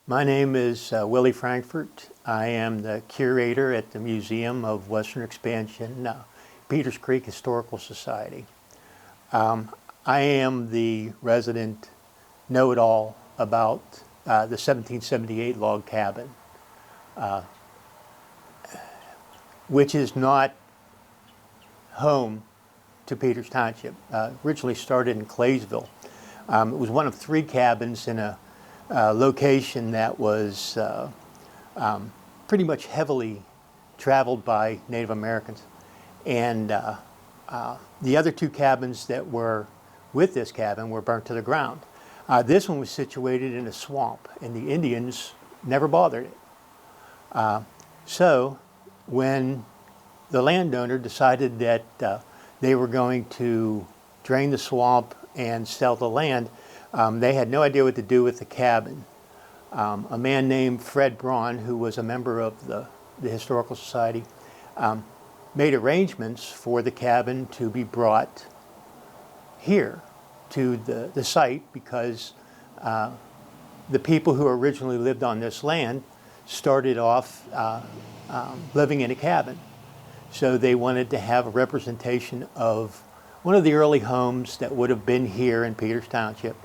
My name is Willy Frankfort. I am the curator at the Museum of Western Expansion, Peters Creek Historical Society. I am the resident know-it-all about the 1778 log cabin, which is not home to Peters Township. Originally started in Claysville. It was one of 3 cabins in a location that was pretty much heavily traveled by Native Americans. And the other 2 cabins that were with this cabin were burnt to the ground. This one was situated in a swamp, and the Indians never bothered it. So when the landowner decided that they were going to drain the swamp and sell the land, they had no idea what to do with the cabin. A man named Fred Braun, who was a member of the Historical Society, made arrangements for the cabin to be brought here to the site because the people who originally lived on this land started off living in a cabin. So they wanted to have a representation of one of the early homes that would have been here in Peters Township,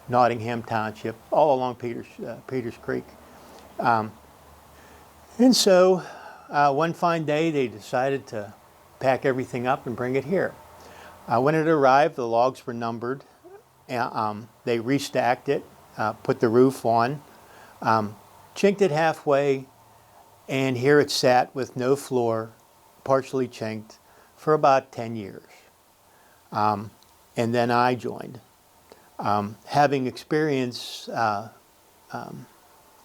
Nottingham Township, all along Peters Creek. And so one fine day they decided to pack everything up and bring it here. When it arrived, the logs were numbered. They restacked it, put the roof on, chinked it halfway, and here it sat with no floor, partially chinked, for about 10 years. And then I joined. Having experience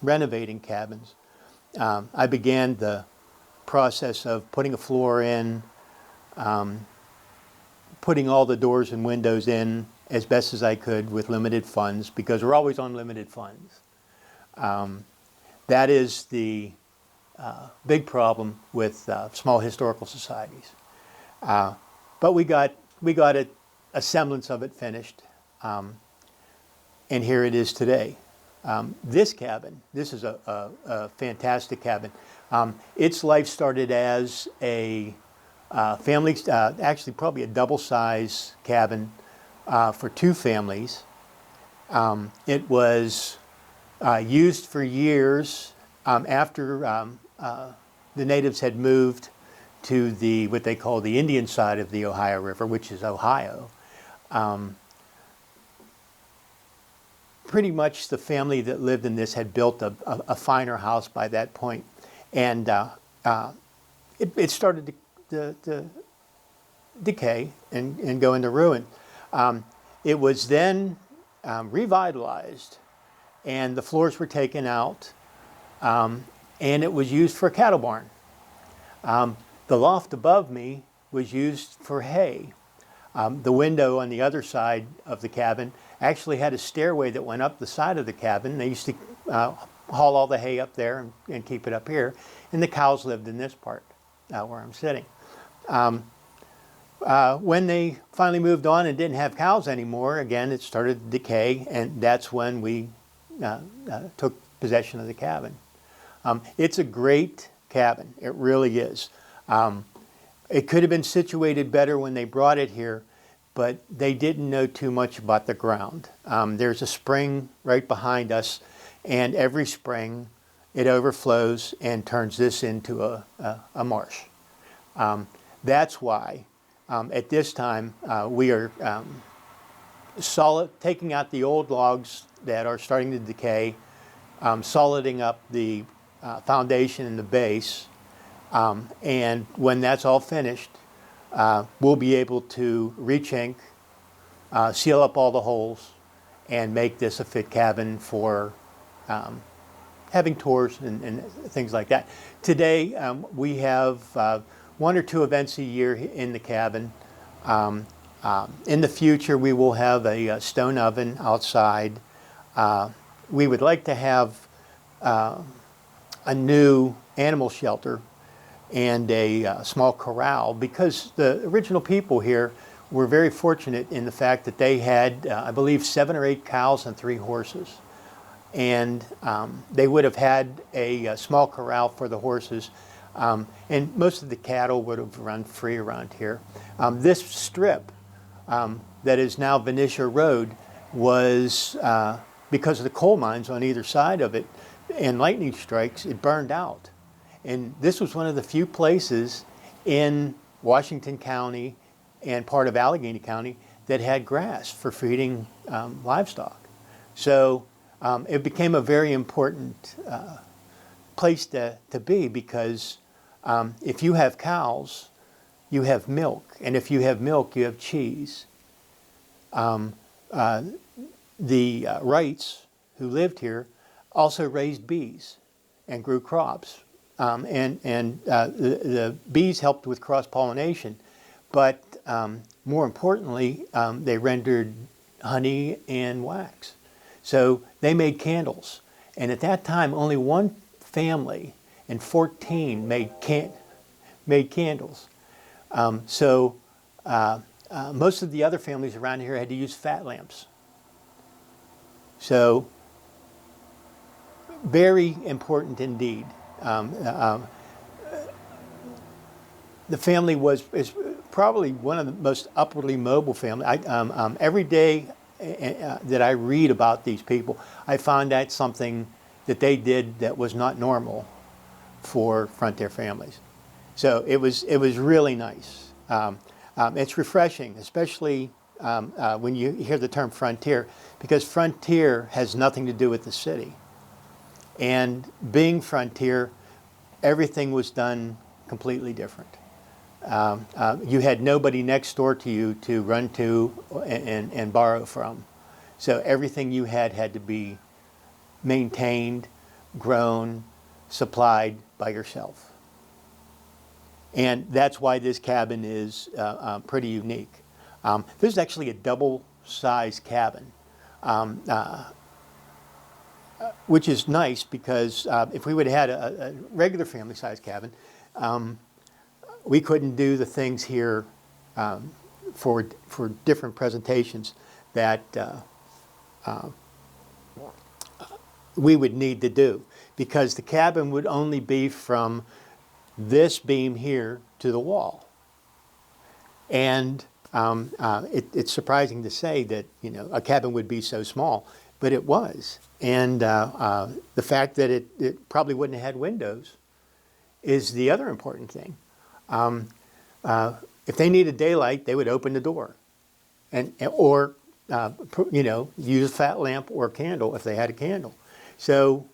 renovating cabins, I began the process of putting a floor in, putting all the doors and windows in as best as I could with limited funds, because we're always on limited funds. That is the big problem with small historical societies. But we got a semblance of it finished. And here it is today. This cabin, this is a fantastic cabin. Its life started as a family, actually probably a double-size cabin for 2 families. It was used for years after the natives had moved to what they call the Indian side of the Ohio River, which is Ohio. Pretty much the family that lived in this had built a finer house by that point. And it started to decay and go into ruin. It was then revitalized, and the floors were taken out, and it was used for a cattle barn. The loft above me was used for hay. The window on the other side of the cabin actually had a stairway that went up the side of the cabin. They used to haul all the hay up there and keep it up here. And the cows lived in this part where I'm sitting. When they finally moved on and didn't have cows anymore, again, it started to decay, and that's when we took possession of the cabin. It's a great cabin. It really is. It could have been situated better when they brought it here, but they didn't know too much about the ground. There's a spring right behind us, and every spring it overflows and turns this into a marsh. That's why at this time we are taking out the old logs that are starting to decay, soliding up the foundation and the base, and when that's all finished, we'll be able to re-chink, seal up all the holes, and make this a fit cabin for having tours and things like that. Today, we have 1 or 2 events a year in the cabin. In the future, we will have a stone oven outside. We would like to have a new animal shelter and a small corral, because the original people here were very fortunate in the fact that they had, I believe, 7 or 8 cows and 3 horses. and they would have had a small corral for the horses, and most of the cattle would have run free around here. This strip that is now Venetia Road was, because of the coal mines on either side of it and lightning strikes, it burned out. And this was one of the few places in Washington County and part of Allegheny County that had grass for feeding livestock. So it became a very important place to be, because if you have cows, you have milk, and if you have milk, you have cheese. The Wrights, who lived here, also raised bees and grew crops. The bees helped with cross-pollination, but more importantly, they rendered honey and wax. So they made candles. And at that time, only one family in 14 made candles. Most of the other families around here had to use fat lamps. So very important indeed. The family is probably one of the most upwardly mobile families. Every day that I read about these people, I find out something that they did that was not normal for frontier families. So it was really nice. It's refreshing, especially when you hear the term frontier, because frontier has nothing to do with the city. And being frontier, everything was done completely different. You had nobody next door to you to run to and borrow from. So everything you had to be maintained, grown, supplied by yourself. And that's why this cabin is pretty unique. This is actually a double-sized cabin, which is nice, because if we would have had a regular family-sized cabin, we couldn't do the things here for different presentations that we would need to do, because the cabin would only be from this beam here to the wall. And it's surprising to say that, you know, a cabin would be so small, but it was. And the fact that it probably wouldn't have had windows is the other important thing. If they needed daylight, they would open the door, or use a fat lamp or candle if they had a candle. So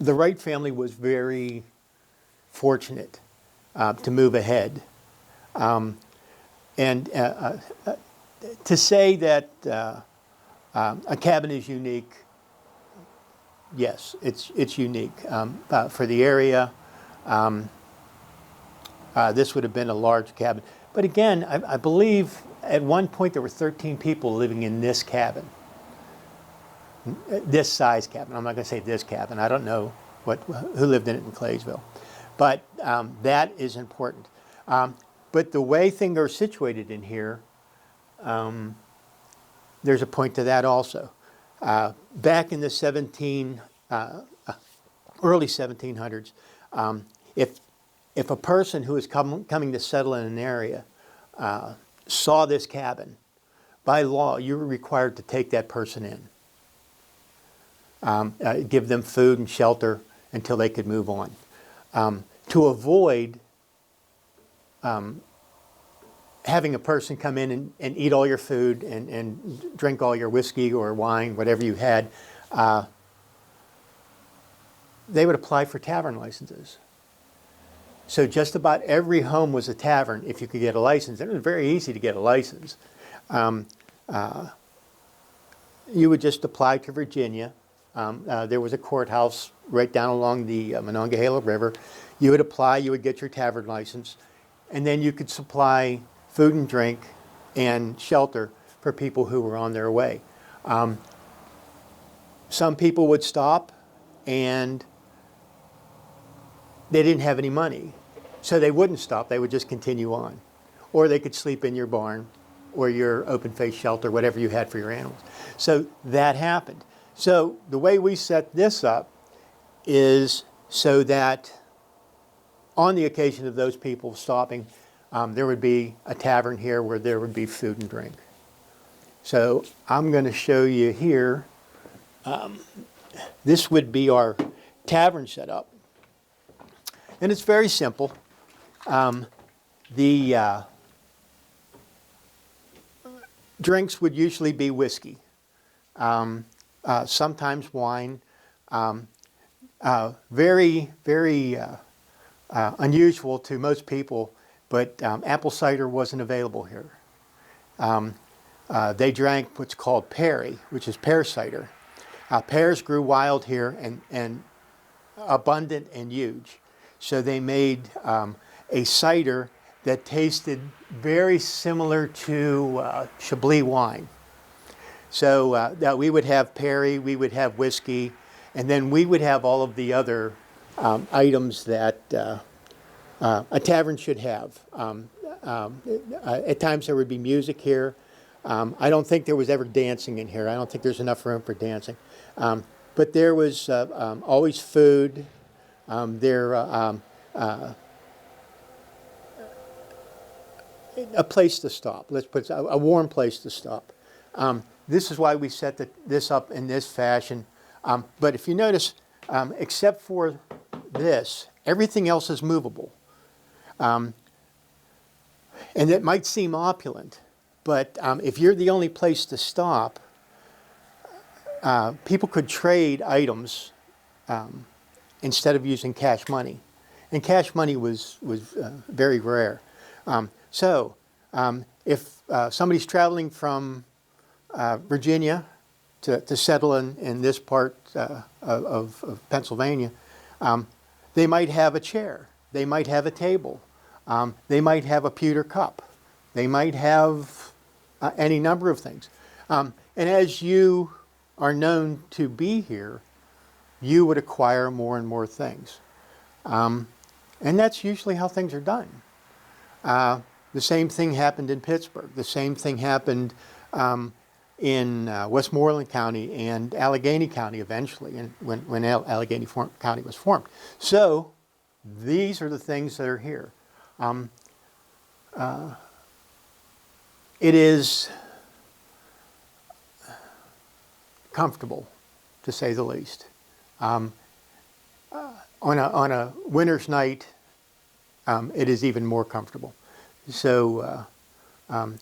the Wright family was very fortunate to move ahead. To say that a cabin is unique, yes, it's unique. For the area, this would have been a large cabin. But again, I believe at one point there were 13 people living in this cabin. This size cabin. I'm not going to say this cabin. I don't know who lived in it in Claysville. But that is important. But the way things are situated in here, there's a point to that also. Back in the early 1700s, if a person who was coming to settle in an area saw this cabin, by law, you were required to take that person in. Give them food and shelter until they could move on. To avoid having a person come in and eat all your food and drink all your whiskey or wine, whatever you had, they would apply for tavern licenses. So just about every home was a tavern if you could get a license. And it was very easy to get a license. You would just apply to Virginia. There was a courthouse right down along the Monongahela River. You would apply, you would get your tavern license, and then you could supply food and drink and shelter for people who were on their way. Some people would stop and they didn't have any money, so they wouldn't stop, they would just continue on. Or they could sleep in your barn or your open face shelter, whatever you had for your animals. So that happened. So the way we set this up is so that on the occasion of those people stopping, there would be a tavern here where there would be food and drink. So I'm going to show you here. This would be our tavern setup. And it's very simple. The drinks would usually be whiskey, sometimes wine. Very, very unusual to most people, but apple cider wasn't available here. They drank what's called perry, which is pear cider. Pears grew wild here and abundant and huge. So they made a cider that tasted very similar to Chablis wine. So that we would have perry, we would have whiskey, and then we would have all of the other items that a tavern should have. At times there would be music here. I don't think there was ever dancing in here. I don't think there's enough room for dancing. But there was always food. A place to stop. Let's put a warm place to stop. This is why we set this up in this fashion. But if you notice, except for this, everything else is movable. And it might seem opulent, but if you're the only place to stop, people could trade items instead of using cash money. And cash money was very rare. So if somebody's traveling from Virginia to settle in this part of Pennsylvania, they might have a chair. They might have a table. They might have a pewter cup. They might have any number of things. And as you are known to be here, you would acquire more and more things. And that's usually how things are done. The same thing happened in Pittsburgh. The same thing happened in Westmoreland County and Allegheny County eventually, and when Allegheny County was formed. So these are the things that are here. It is comfortable, to say the least. On a winter's night, it is even more comfortable. So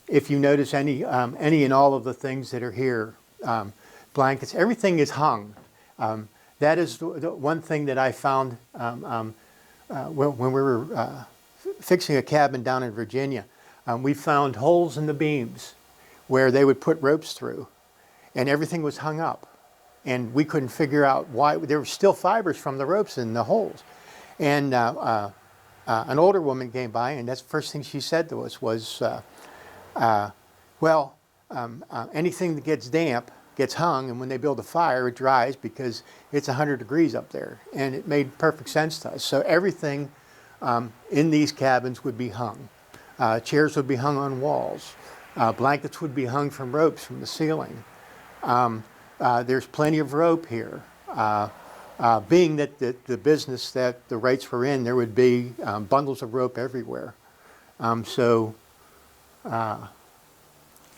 if you notice any and all of the things that are here, blankets, everything is hung. That is the one thing that I found when we were fixing a cabin down in Virginia. We found holes in the beams where they would put ropes through, and everything was hung up. And we couldn't figure out why. There were still fibers from the ropes in the holes. And an older woman came by, and that's the first thing she said to us was, anything that gets damp gets hung, and when they build a fire, it dries because it's 100 degrees up there. And it made perfect sense to us. So everything in these cabins would be hung. Chairs would be hung on walls. Blankets would be hung from ropes from the ceiling. There's plenty of rope here. Being that the business that the Wrights were in, there would be bundles of rope everywhere. So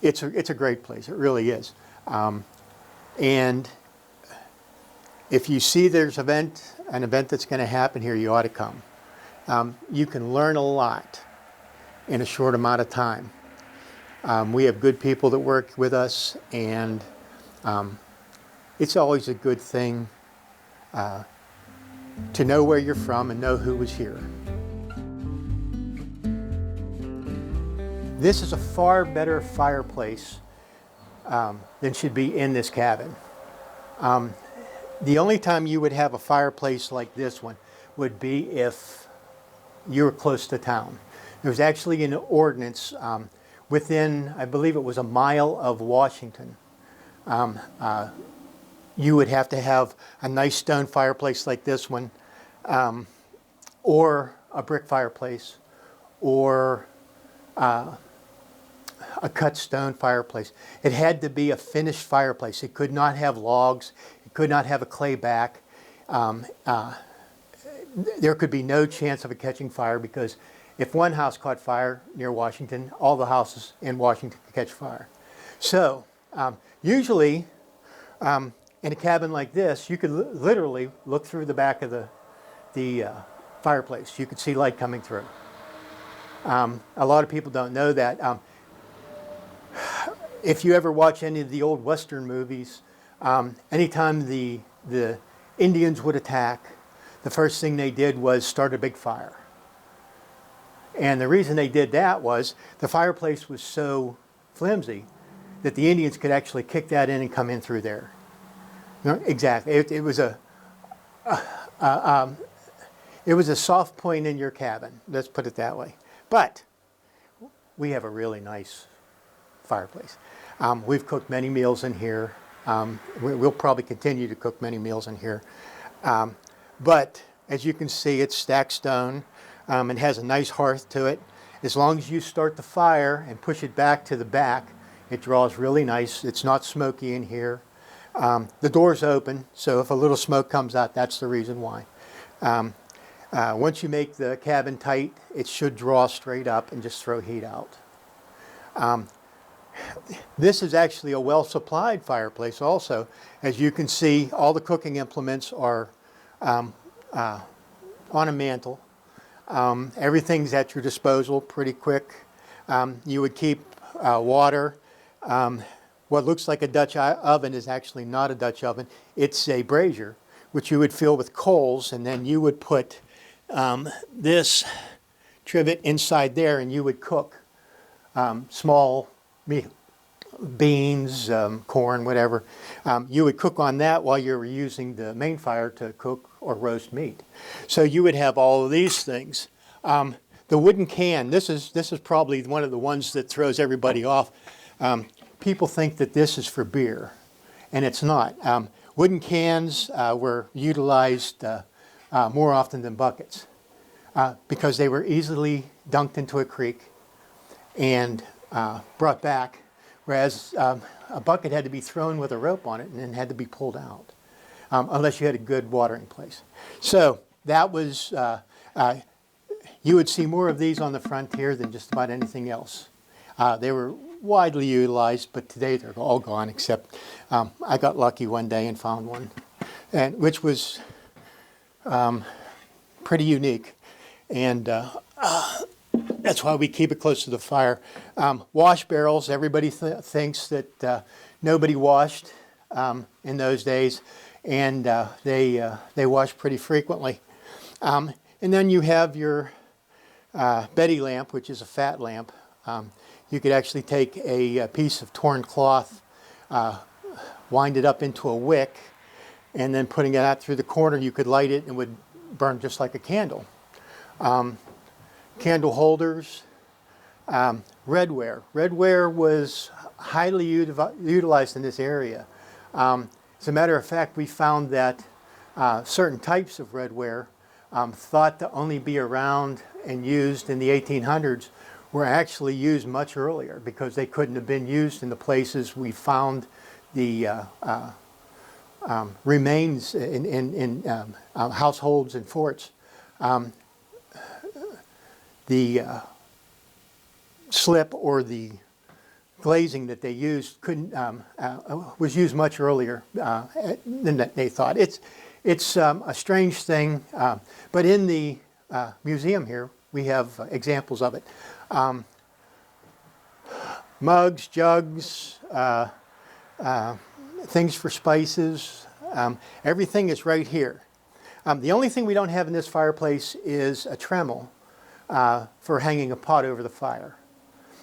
it's a great place. It really is. And if you see there's an event that's going to happen here, you ought to come. You can learn a lot in a short amount of time. We have good people that work with us, and it's always a good thing to know where you're from and know who was here. This is a far better fireplace than should be in this cabin. The only time you would have a fireplace like this one would be if you were close to town. There's actually an ordinance within, I believe it was a mile of Washington. You would have to have a nice stone fireplace like this one, or a brick fireplace, or a cut stone fireplace. It had to be a finished fireplace. It could not have logs. It could not have a clay back. There could be no chance of it catching fire, because if one house caught fire near Washington, all the houses in Washington could catch fire. So usually in a cabin like this, you could literally look through the back of the fireplace. You could see light coming through. A lot of people don't know that. If you ever watch any of the old Western movies, anytime the Indians would attack, the first thing they did was start a big fire. And the reason they did that was the fireplace was so flimsy that the Indians could actually kick that in and come in through there. No, exactly. It was a soft point in your cabin. Let's put it that way. But we have a really nice fireplace. We've cooked many meals in here. We'll probably continue to cook many meals in here. But as you can see, it's stacked stone. It has a nice hearth to it. As long as you start the fire and push it back to the back, it draws really nice. It's not smoky in here. The door's open, so if a little smoke comes out, that's the reason why. Once you make the cabin tight, it should draw straight up and just throw heat out. This is actually a well-supplied fireplace also. As you can see, all the cooking implements are on a mantle. Everything's at your disposal pretty quick. You would keep water. What looks like a Dutch oven is actually not a Dutch oven. It's a brazier, which you would fill with coals, and then you would put this trivet inside there, and you would cook small meat, beans, corn, whatever. You would cook on that while you were using the main fire to cook or roast meat. So you would have all of these things. The wooden can, this is probably one of the ones that throws everybody off. People think that this is for beer, and it's not. Wooden cans were utilized more often than buckets because they were easily dunked into a creek and brought back, whereas a bucket had to be thrown with a rope on it and then had to be pulled out, unless you had a good watering place. So that was, you would see more of these on the frontier than just about anything else. They were widely utilized, but today they're all gone, except I got lucky one day and found one, and which was pretty unique. And that's why we keep it close to the fire. Wash barrels, everybody thinks that nobody washed in those days, and they washed pretty frequently. And then you have your Betty lamp, which is a fat lamp. You could actually take a piece of torn cloth, wind it up into a wick, and then putting it out through the corner, you could light it and it would burn just like a candle. Candle holders, redware. Redware was highly utilized in this area. As a matter of fact, we found that certain types of redware thought to only be around and used in the 1800s were actually used much earlier, because they couldn't have been used in the places we found the remains in households and forts. The slip or the glazing that they used was used much earlier than they thought. It's a strange thing, but in the museum here we have examples of it. Mugs, jugs, things for spices, everything is right here. The only thing we don't have in this fireplace is a Dremel for hanging a pot over the fire.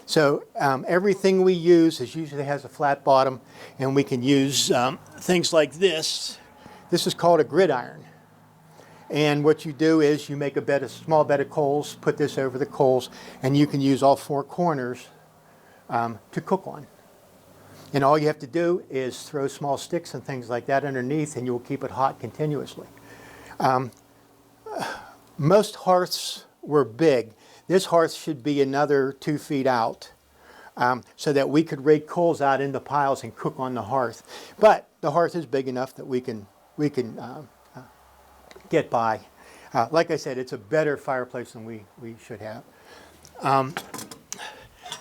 So everything we use usually has a flat bottom, and we can use things like this. This is called a gridiron. And what you do is you make a small bed of coals, put this over the coals, and you can use all four corners to cook on. And all you have to do is throw small sticks and things like that underneath, and you will keep it hot continuously. Most hearths were big. This hearth should be another 2 feet out. so that we could rake coals out into piles and cook on the hearth. But the hearth is big enough that we can get by. Like I said, it's a better fireplace than we should have.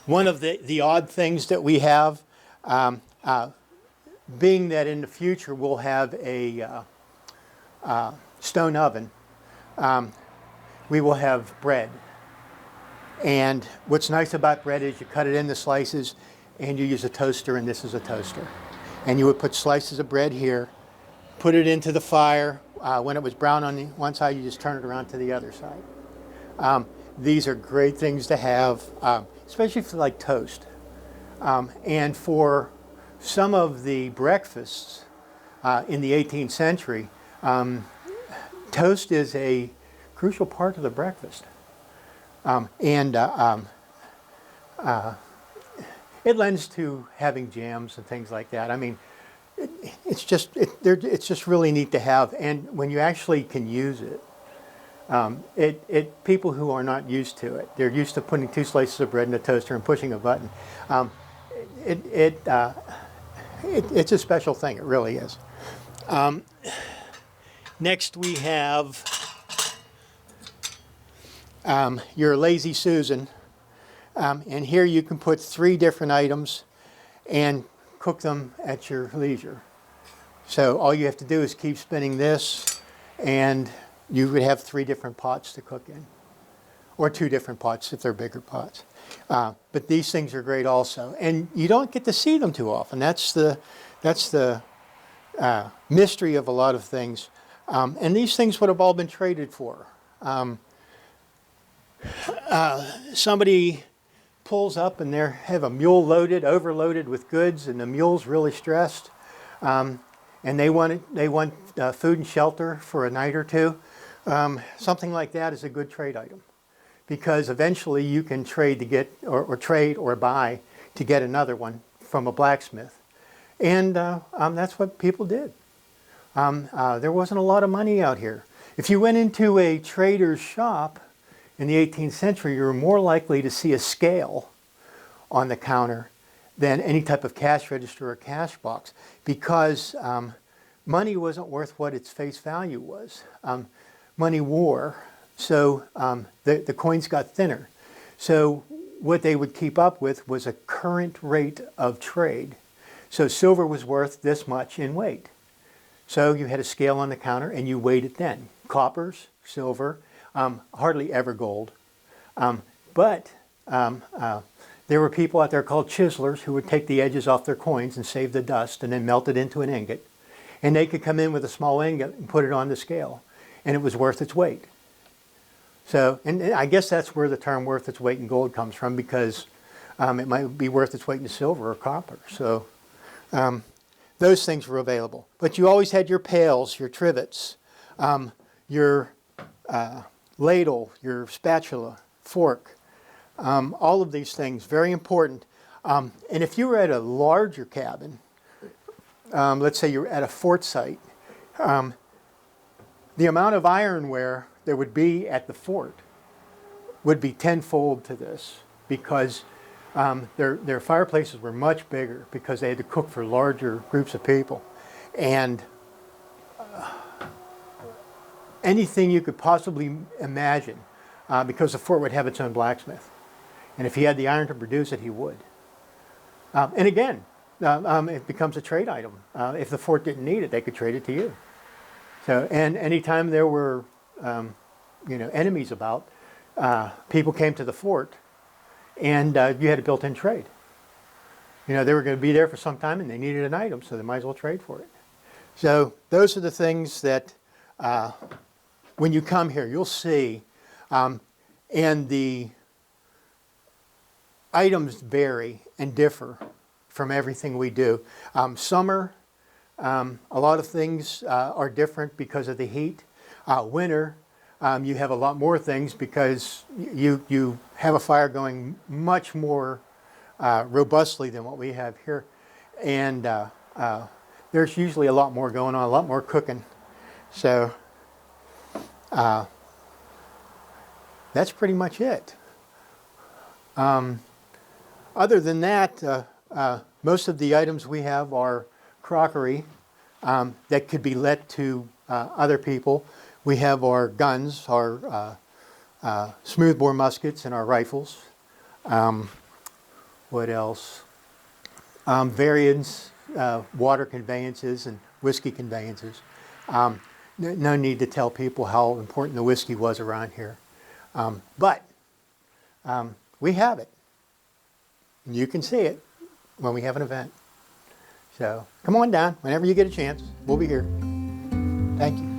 One of the odd things that we have, being that in the future we'll have a stone oven, we will have bread. And what's nice about bread is you cut it into slices and you use a toaster, and this is a toaster. And you would put slices of bread here, put it into the fire. When it was brown on the one side, you just turn it around to the other side. These are great things to have, especially for like toast. And for some of the breakfasts in the 18th century, toast is a crucial part of the breakfast. It lends to having jams and things like that. I mean, it's just really neat to have, and when you actually can use it, people who are not used to it, they're used to putting 2 slices of bread in a toaster and pushing a button. It's a special thing. It really is. Next we have your Lazy Susan, and here you can put 3 different items and cook them at your leisure. So all you have to do is keep spinning this, and you would have 3 different pots to cook in, or 2 different pots if they're bigger pots. But these things are great also, and you don't get to see them too often. That's the mystery of a lot of things. And these things would have all been traded for. Somebody pulls up and they have a mule overloaded with goods, and the mule's really stressed, and they want food and shelter for a night or 2. Something like that is a good trade item, because eventually you can trade to get or trade or buy to get another one from a blacksmith, and that's what people did. There wasn't a lot of money out here. If you went into a trader's shop in the 18th century, you were more likely to see a scale on the counter than any type of cash register or cash box, because money wasn't worth what its face value was. Money wore, so the coins got thinner. So what they would keep up with was a current rate of trade. So silver was worth this much in weight. So you had a scale on the counter and you weighed it then. Coppers, silver, hardly ever gold. But there were people out there called chiselers who would take the edges off their coins and save the dust and then melt it into an ingot. And they could come in with a small ingot and put it on the scale, and it was worth its weight. So, and I guess that's where the term worth its weight in gold comes from, because it might be worth its weight in silver or copper. So those things were available. But you always had your pails, your trivets, your ladle, your spatula, fork, all of these things, very important. And if you were at a larger cabin, let's say you're at a fort site, the amount of ironware there would be at the fort would be tenfold to this, because their fireplaces were much bigger, because they had to cook for larger groups of people. And anything you could possibly imagine, because the fort would have its own blacksmith. And if he had the iron to produce it, he would. And again, it becomes a trade item. If the fort didn't need it, they could trade it to you. So, and anytime there were enemies about, people came to the fort, and you had a built-in trade. They were going to be there for some time, and they needed an item, so they might as well trade for it. So those are the things that when you come here, you'll see, and the items vary and differ from everything we do. Summer, a lot of things are different because of the heat. Winter, you have a lot more things because you have a fire going much more robustly than what we have here. And there's usually a lot more going on, a lot more cooking. So that's pretty much it. Other than that, most of the items we have are crockery that could be let to other people. We have our guns, our smoothbore muskets, and our rifles. What else? Variants, water conveyances, and whiskey conveyances. No need to tell people how important the whiskey was around here. But we have it. And you can see it when we have an event. So come on down whenever you get a chance. We'll be here. Thank you.